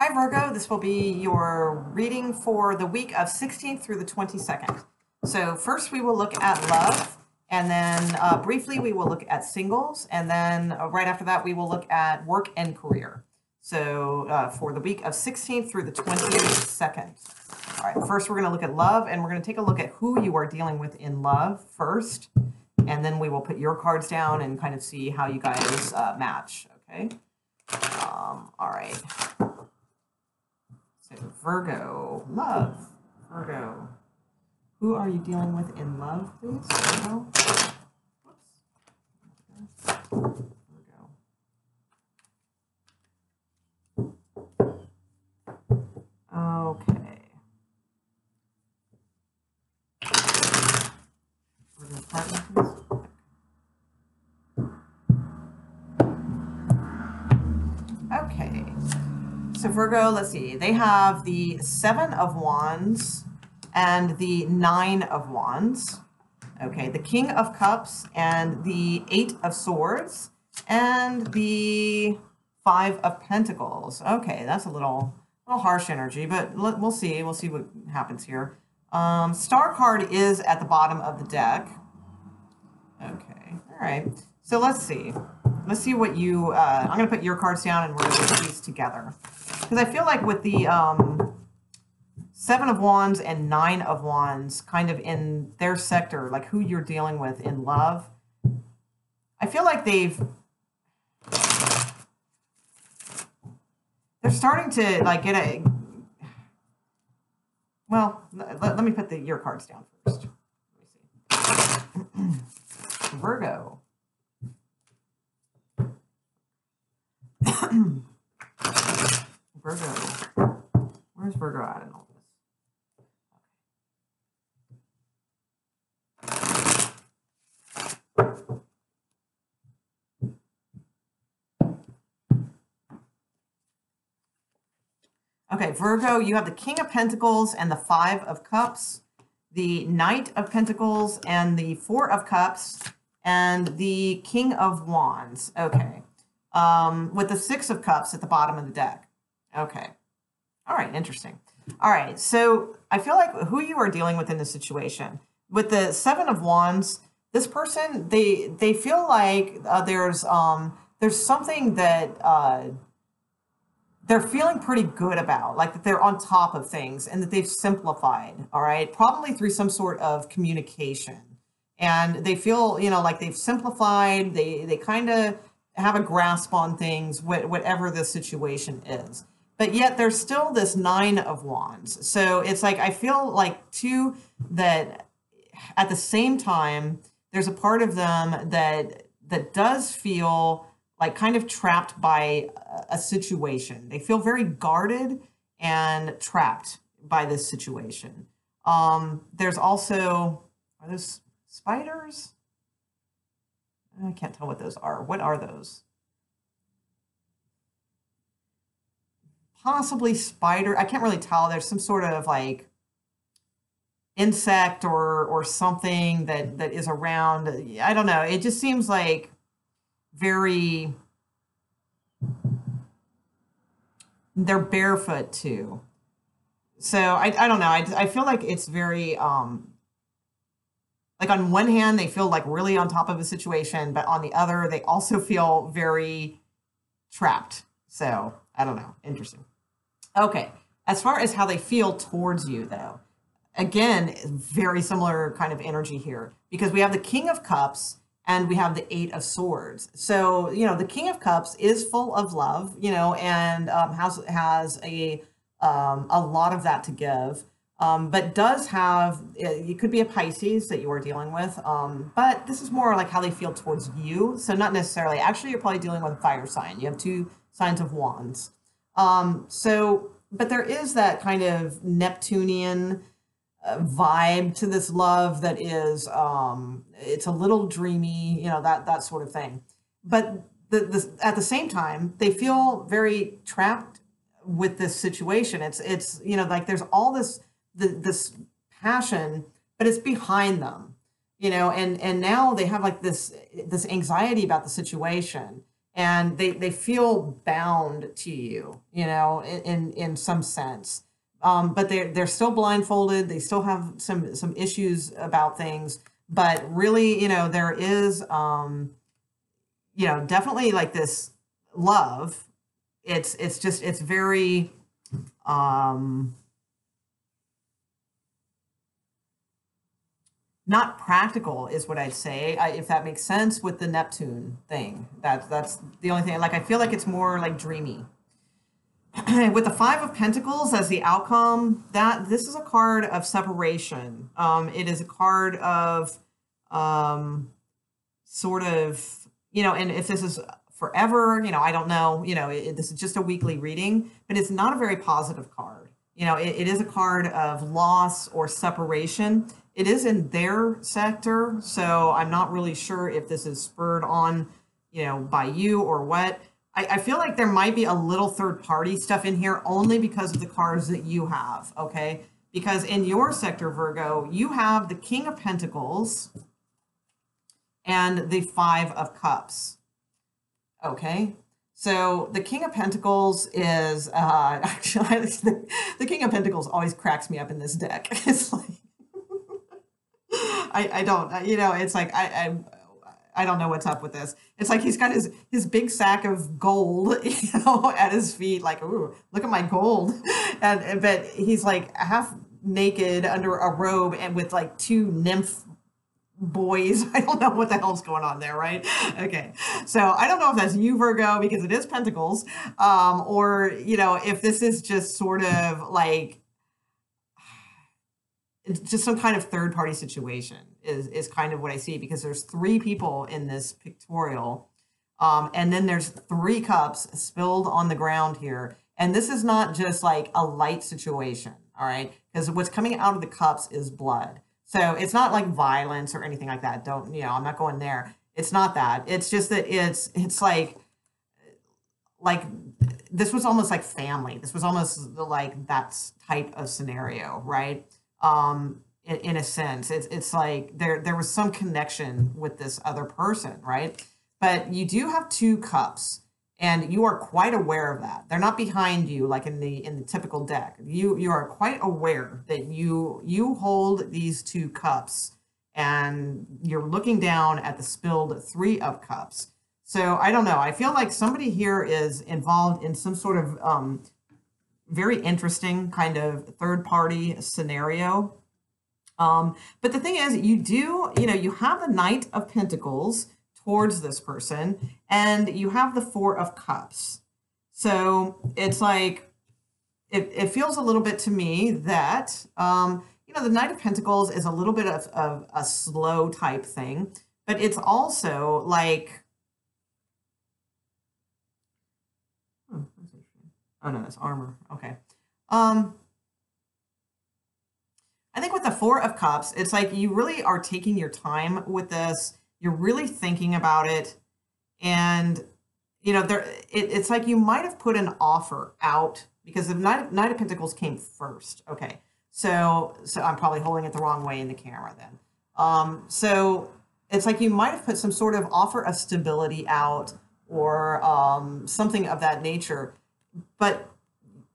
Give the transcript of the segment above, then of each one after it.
Hi Virgo, this will be your reading for the week of 16th through the 22nd. So first we will look at love, and then briefly we will look at singles, and then right after that we will look at work and career. So for the week of 16th through the 22nd. All right, first we're going to look at love, and we're going to take a look at who you are dealing with in love first, and then we will put your cards down and kind of see how you guys match, okay? All right. So Virgo, love, Virgo. Who are you dealing with in love, please? Virgo. Whoops. Virgo. Okay. Virgo partner, please. Okay. So Virgo, let's see, they have the Seven of Wands and the Nine of Wands. Okay, the King of Cups and the Eight of Swords and the Five of Pentacles. Okay, that's a little harsh energy, but we'll see. We'll see what happens here. Star card is at the bottom of the deck. Okay, all right. So let's see. Let's see what you, I'm going to put your cards down and we're going to put these together. Because I feel like with the Seven of Wands and Nine of Wands kind of in their sector, like who you're dealing with in love, I feel like they're starting to like get a, well, let me put your cards down first. Let me see. Virgo. Virgo. Where's Virgo at in all this? Okay, Virgo, you have the King of Pentacles and the Five of Cups, the Knight of Pentacles and the Four of Cups, and the King of Wands. Okay. With the Six of Cups at the bottom of the deck. Okay. All right, interesting. All right, so I feel like who you are dealing with in this situation. With the Seven of Wands, this person, they feel like there's something that they're feeling pretty good about, like that they're on top of things and that they've simplified, all right? Probably through some sort of communication. And they feel, you know, like they've simplified, they kind of have a grasp on things, whatever the situation is. But yet there's still this Nine of Wands. So it's like, I feel like too, that at the same time, there's a part of them that does feel like kind of trapped by a situation. They feel very guarded and trapped by this situation. There's also, are those spiders? I can't tell what those are. What are those? Possibly spider. I can't really tell. There's some sort of like insect or something that is around. I don't know. It just seems like very, they're barefoot too. So I don't know. I feel like it's very, like on one hand, they feel like really on top of a situation, but on the other, they also feel very trapped. So I don't know. Interesting. Okay. As far as how they feel towards you, though, again, very similar kind of energy here because we have the King of Cups and we have the Eight of Swords. So, you know, the King of Cups is full of love, you know, and has a lot of that to give. But does have, it could be a Pisces that you are dealing with, but this is more like how they feel towards you. So not necessarily, actually, you're probably dealing with a fire sign. You have two signs of wands. But there is that kind of Neptunian vibe to this love that is, it's a little dreamy, you know, that sort of thing. But at the same time, they feel very trapped with this situation. It's you know, like there's all this passion, but it's behind them, you know, and now they have like this anxiety about the situation. and they feel bound to you, you know, in some sense. But they're still blindfolded. They still have some issues about things. But really, you know, there is, you know, definitely like this love. It's just it's very not practical is what I'd say, if that makes sense with the Neptune thing. That's the only thing. Like I feel like it's more like dreamy. With the Five of Pentacles as the outcome, that this is a card of separation. It is a card of sort of, you know, and if this is forever, you know, I don't know, you know, this is just a weekly reading, but it's not a very positive card. You know, it is a card of loss or separation. It is in their sector, so I'm not really sure if this is spurred on, you know, by you or what. I feel like there might be a little third party stuff in here only because of the cards that you have, okay? Because in your sector, Virgo, you have the King of Pentacles and the Five of Cups, okay? So the King of Pentacles is, actually, the King of Pentacles always cracks me up in this deck. It's like, I don't, you know, it's like, I don't know what's up with this. It's like he's got his big sack of gold, you know, at his feet, like, ooh, look at my gold. And but he's like half naked under a robe and with like two nymph boys. I don't know what the hell's going on there, right? Okay. So I don't know if that's you, Virgo, because it is Pentacles, or, you know, if this is just sort of like it's just some kind of third party situation is kind of what I see, because there's three people in this pictorial. And then there's three cups spilled on the ground here. And this is not just like a light situation, all right? Because what's coming out of the cups is blood. So it's not like violence or anything like that. Don't, you know, I'm not going there. It's not that. It's just that it's like this was almost like family. This was almost like that type of scenario, right? In a sense, it's like there was some connection with this other person, right? But you do have two cups, and you are quite aware of that. They're not behind you like in the typical deck. You are quite aware that you hold these two cups, and you're looking down at the spilled Three of Cups. So I don't know. I feel like somebody here is involved in some sort of very interesting kind of third party scenario. But the thing is, you know, you have the Knight of Pentacles towards this person, and you have the Four of Cups. So it's like, it feels a little bit to me that, you know, the Knight of Pentacles is a little bit of a slow type thing, but it's also like, oh no, that's armor. Okay. I think with the Four of Cups, it's like you really are taking your time with this. You're really thinking about it. And, you know, it's like you might have put an offer out because the Knight of Pentacles came first. Okay. So I'm probably holding it the wrong way in the camera then. So it's like you might have put some sort of offer of stability out or something of that nature. But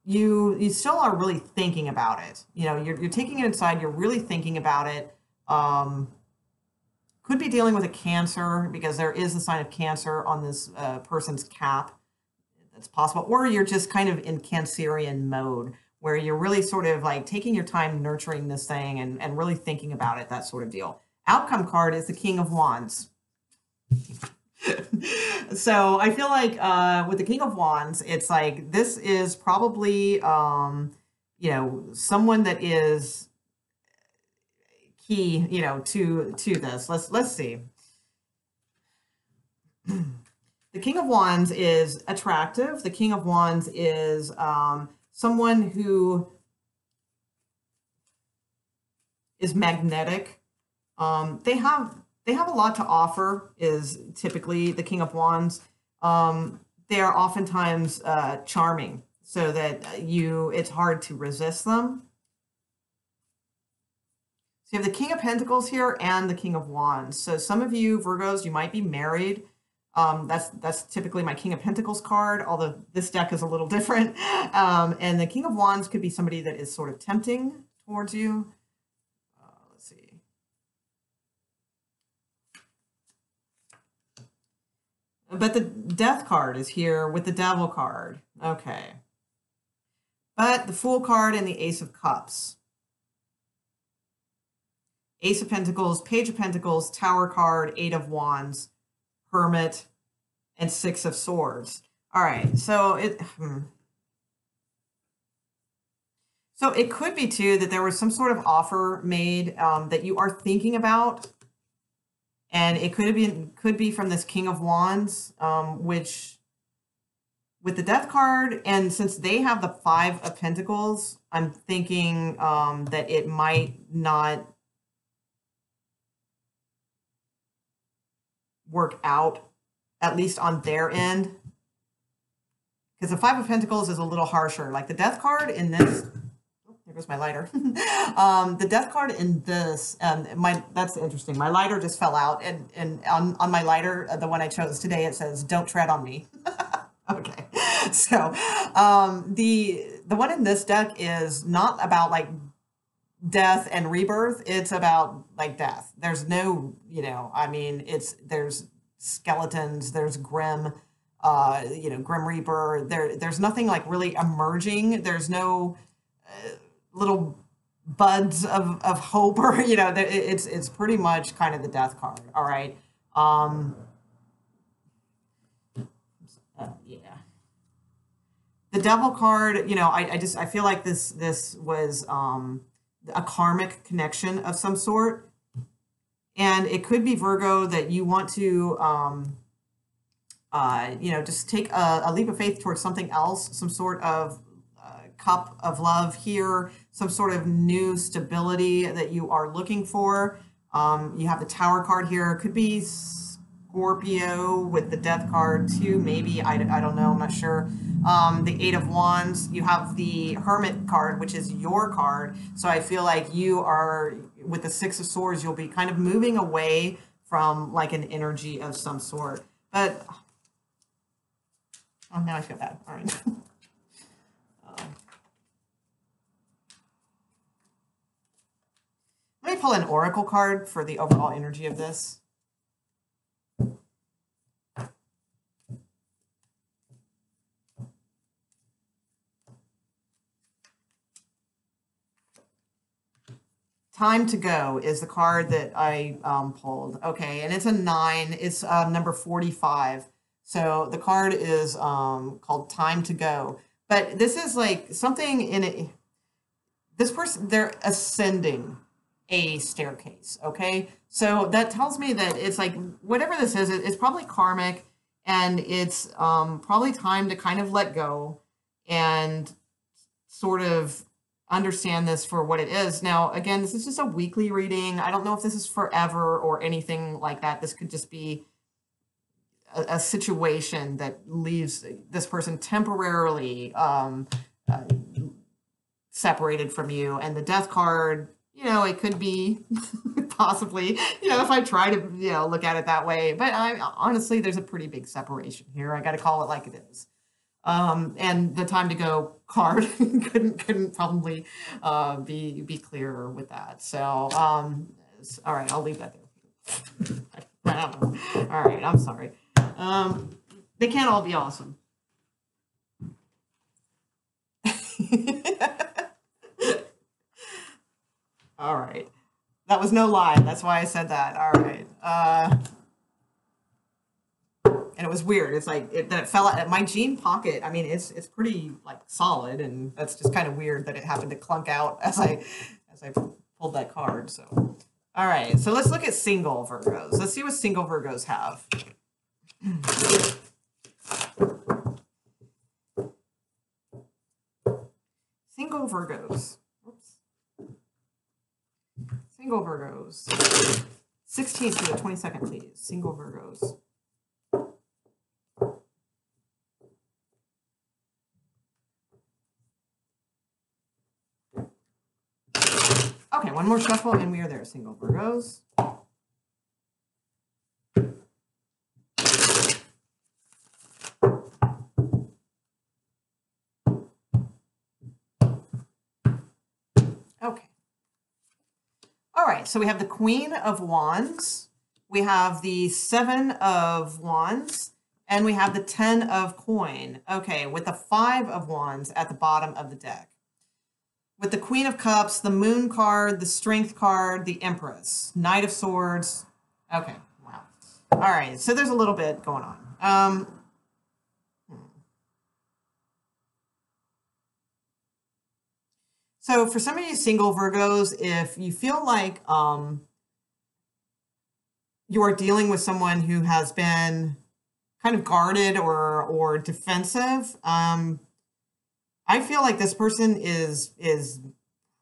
you still are really thinking about it. You know, you're taking it inside. You're really thinking about it. Could be dealing with a Cancer because there is a sign of Cancer on this person's cap. That's possible. Or you're just kind of in Cancerian mode where you're really sort of like taking your time nurturing this thing and really thinking about it, that sort of deal. Outcome card is the King of Wands. So I feel like with the King of Wands, it's like this is probably, you know, someone that is key, you know, to this. Let's see. The King of Wands is attractive. The King of Wands is someone who is magnetic. They have a lot to offer, is typically the King of Wands. They are oftentimes charming, so that it's hard to resist them. So you have the King of Pentacles here and the King of Wands. So some of you, Virgos, you might be married. That's typically my King of Pentacles card, although this deck is a little different. And the King of Wands could be somebody that is sort of tempting towards you. Let's see. But the Death card is here with the Devil card. Okay. But the Fool card and the Ace of Cups. Ace of Pentacles, Page of Pentacles, Tower card, Eight of Wands, Hermit, and Six of Swords. All right, so it could be too that there was some sort of offer made that you are thinking about, and it could be from this King of Wands, which with the Death card, and since they have the Five of Pentacles, I'm thinking that it might not work out, at least on their end, because the Five of Pentacles is a little harsher. Like the Death card in this, oh, there goes my lighter. The Death card in this, that's interesting. My lighter just fell out, and on my lighter, the one I chose today, it says, "Don't tread on me." Okay, so the one in this deck is not about like death and rebirth. It's about like death. There's no, I mean, there's skeletons, there's Grim, Grim Reaper. There's nothing like really emerging. There's no little buds of hope, or it's pretty much kind of the Death card. All right. Yeah. The Devil card, I feel like this was a karmic connection of some sort. And it could be, Virgo, that you want to, just take a leap of faith towards something else, some sort of cup of love here, some sort of new stability that you are looking for. You have the Tower card here. It could be Scorpio with the Death card too, maybe. I don't know. I'm not sure. The Eight of Wands. You have the Hermit card, which is your card. So I feel like you are, with the Six of Swords, you'll be kind of moving away from like an energy of some sort. But, oh, now I feel bad. All right. Let me pull an Oracle card for the overall energy of this. Time to Go is the card that I pulled. Okay, and it's a 9. It's number 45. So the card is called Time to Go. But this is like something in it. This person, they're ascending a staircase, okay? So that tells me that it's like, whatever this is, it's probably karmic, and it's probably time to kind of let go and sort of understand this for what it is. Now, again, this is just a weekly reading. I don't know if this is forever or anything like that. This could just be a situation that leaves this person temporarily separated from you. And the Death card, it could be possibly, if I try to, look at it that way. But honestly, there's a pretty big separation here. I got to call it like it is. And the Time to Go card couldn't probably be clearer with that. So, all right, I'll leave that there. I don't know. All right, I'm sorry. They can't all be awesome. All right. That was no lie. That's why I said that. All right. And it was weird. It's like that it fell out. My jean pocket, I mean, it's pretty like solid, and that's just kind of weird that it happened to clunk out as I pulled that card. So, all right. So let's look at single Virgos. Let's see what single Virgos have. Single Virgos. Oops. Single Virgos. 16th to the 22nd, please. Single Virgos. Okay, one more shuffle and we are there. Single Virgos. Okay. All right, so we have the Queen of Wands, we have the Seven of Wands, and we have the 10 of coin. Okay, with the 5 of Wands at the bottom of the deck. With the Queen of Cups, the Moon card, the Strength card, the Empress, Knight of Swords. Okay, wow. All right, so there's a little bit going on. So for some of you single Virgos, if you feel like you are dealing with someone who has been kind of guarded or defensive, I feel like this person is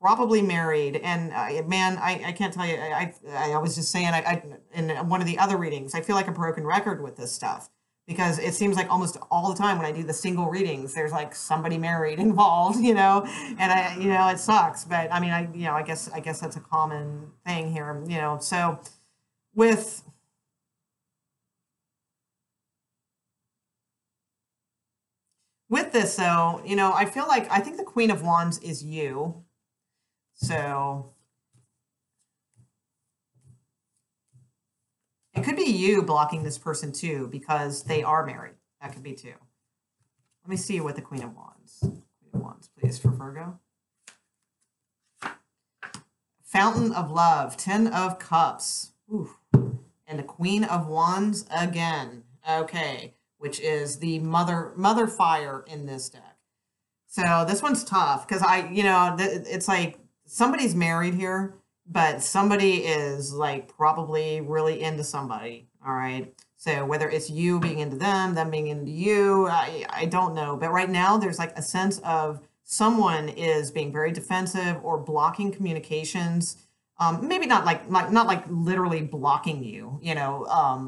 probably married. And man, I can't tell you. I was just saying, in one of the other readings, I feel like a broken record with this stuff because it seems like almost all the time when I do the single readings, there's like somebody married involved, and it sucks. But I mean, I guess that's a common thing here, So with this, though, I feel like I think the Queen of Wands is you. So it could be you blocking this person too because they are married. That could be too. Let me see what the Queen of Wands. Queen of Wands, please, for Virgo. Fountain of Love, 10 of Cups. Ooh. And the Queen of Wands again. Okay. Which is the mother fire in this deck. So this one's tough because it's like somebody's married here, but somebody is like probably really into somebody. All right. So whether it's you being into them being into you, I don't know. But right now there's like a sense of someone is being very defensive or blocking communications. Maybe not like literally blocking you,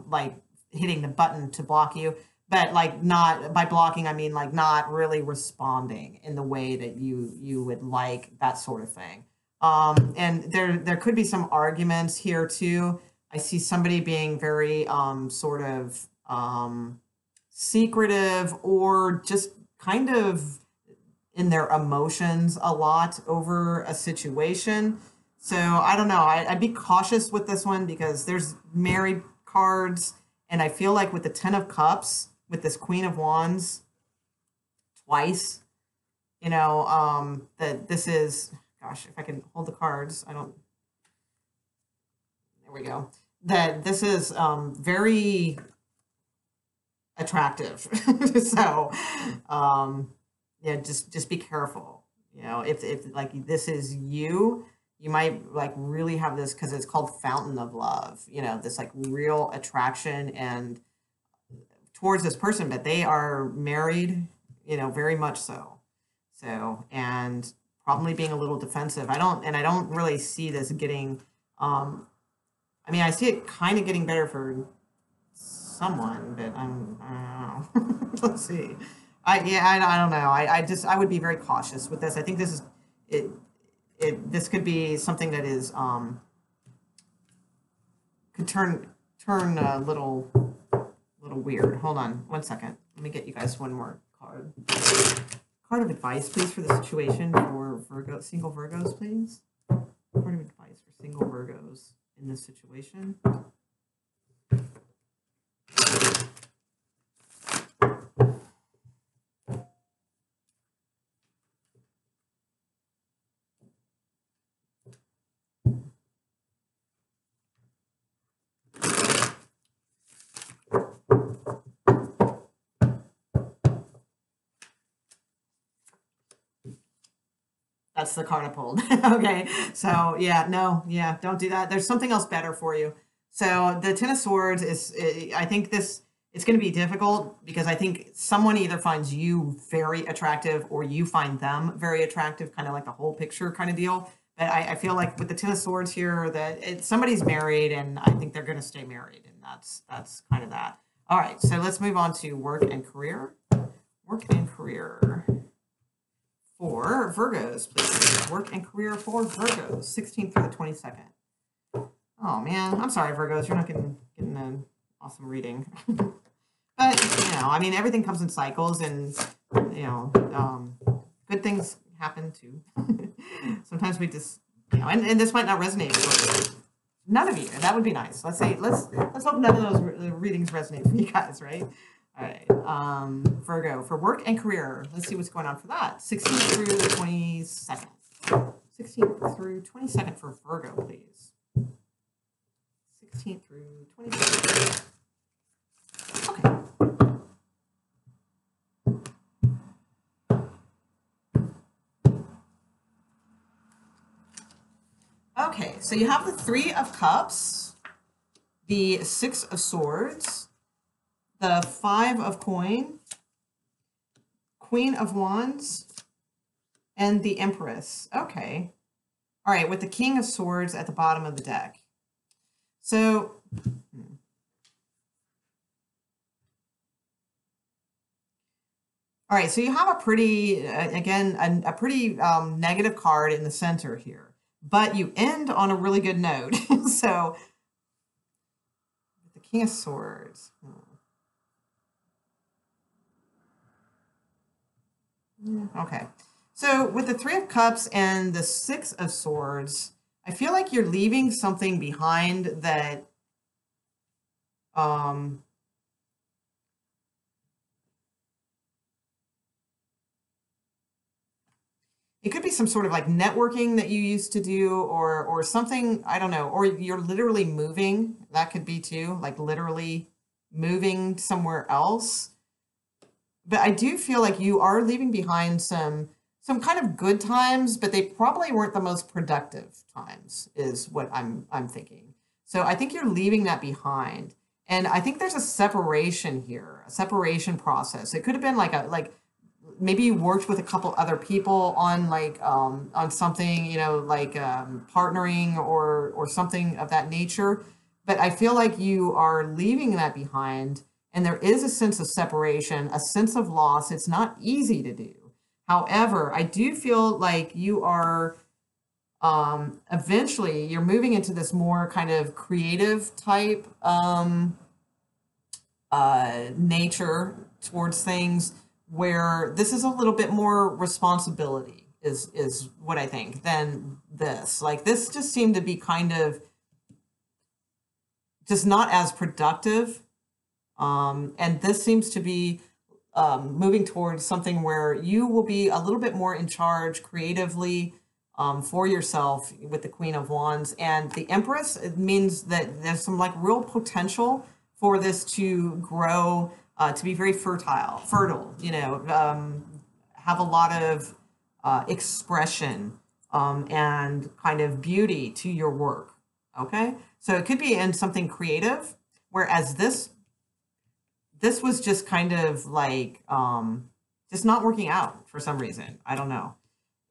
like hitting the button to block you. But like not by blocking, I mean like not really responding in the way that you would like, that sort of thing. And there could be some arguments here too. I see somebody being very sort of secretive or just kind of in their emotions a lot over a situation. So I don't know. I'd be cautious with this one because there's married cards, and I feel like with the 10 of Cups, with this Queen of Wands twice, that this is, gosh, if I can hold the cards, there we go. That this is very attractive. So, yeah, just be careful. If like this is you might like really have this because it's called Fountain of Love. This like real attraction and towards this person, but they are married, very much so. So, and probably being a little defensive. I don't really see this getting, I mean, I see it kind of getting better for someone, but I don't know. Let's see. I don't know. I would be very cautious with this. I think this is, this could be something that is, could turn a little weird. Hold on one second. Let me get you guys one more card. Card of advice, please, for the situation for single Virgos, please. Card of advice for single Virgos in this situation. That's the card I pulled. Okay. So yeah, no, yeah, don't do that. There's something else better for you. So the 10 of Swords is, I think it's going to be difficult because I think someone either finds you very attractive or you find them very attractive, kind of like the whole picture kind of deal. But I feel like with the 10 of Swords here that somebody's married and I think they're going to stay married. And that's kind of that. All right. So let's move on to work and career. Work and career. For Virgos, please. Work and career for Virgos, 16th through the 22nd. Oh man, I'm sorry, Virgos, you're not getting an awesome reading. But I mean, everything comes in cycles, and good things happen too. Sometimes we just You know, and this might not resonate with none of you. That would be nice. Let's hope none of those readings resonate for you guys, right? All right. Virgo, for work and career. Let's see what's going on for that. 16th through the 22nd. 16th through 22nd for Virgo, please. 16th through 22nd. Okay. Okay, so you have the Three of Cups, the Six of Swords, the Five of Coin, Queen of Wands, and the Empress. Okay. All right, with the King of Swords at the bottom of the deck. So, all right, so you have a pretty, again, a pretty negative card in the center here, but you end on a really good note. So, the King of Swords. Okay. So with the Three of Cups and the Six of Swords, I feel like you're leaving something behind that it could be some sort of like networking that you used to do or something, I don't know, or you're literally moving. That could be too, like literally moving somewhere else. But I do feel like you are leaving behind some kind of good times, but they probably weren't the most productive times, is what I'm thinking. So I think you're leaving that behind. And I think there's a separation here, a separation process. It could have been like maybe you worked with a couple other people on on something, you know, like partnering or something of that nature. But I feel like you are leaving that behind. And there is a sense of separation, a sense of loss. It's not easy to do. However, I do feel like you are eventually you're moving into this more kind of creative type nature towards things where this is a little bit more responsibility is what I think than this. Like this just seemed to be kind of just not as productive. And this seems to be moving towards something where you will be a little bit more in charge creatively for yourself with the Queen of Wands. And the Empress, it means that there's some like real potential for this to grow, to be very fertile, you know, have a lot of expression and kind of beauty to your work. Okay, so it could be in something creative, whereas this was just kind of like just not working out for some reason. I don't know.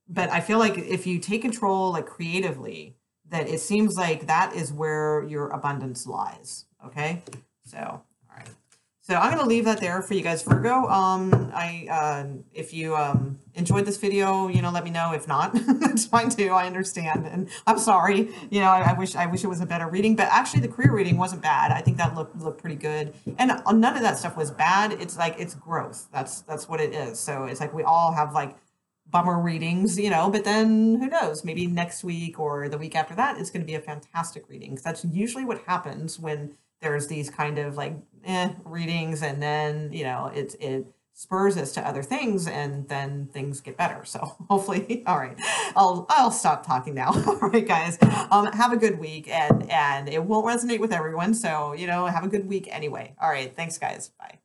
But I feel like if you take control like creatively, that it seems like that is where your abundance lies. Okay? So, all right. So I'm going to leave that there for you guys, Virgo. If you enjoyed this video, you know, let me know. If not, that's fine too. I understand, and I'm sorry. You know, I wish it was a better reading. But actually, the career reading wasn't bad. I think that looked pretty good, and none of that stuff was bad. It's like it's growth. That's what it is. So it's like we all have like bummer readings, you know. But then who knows? Maybe next week or the week after that, it's going to be a fantastic reading. Because that's usually what happens when there's these kind of like readings, and then you know it spurs us to other things, and then things get better. So hopefully, all right, I'll stop talking now. All right, guys, have a good week, and it won't resonate with everyone, so you know, have a good week anyway. All right, thanks, guys. Bye.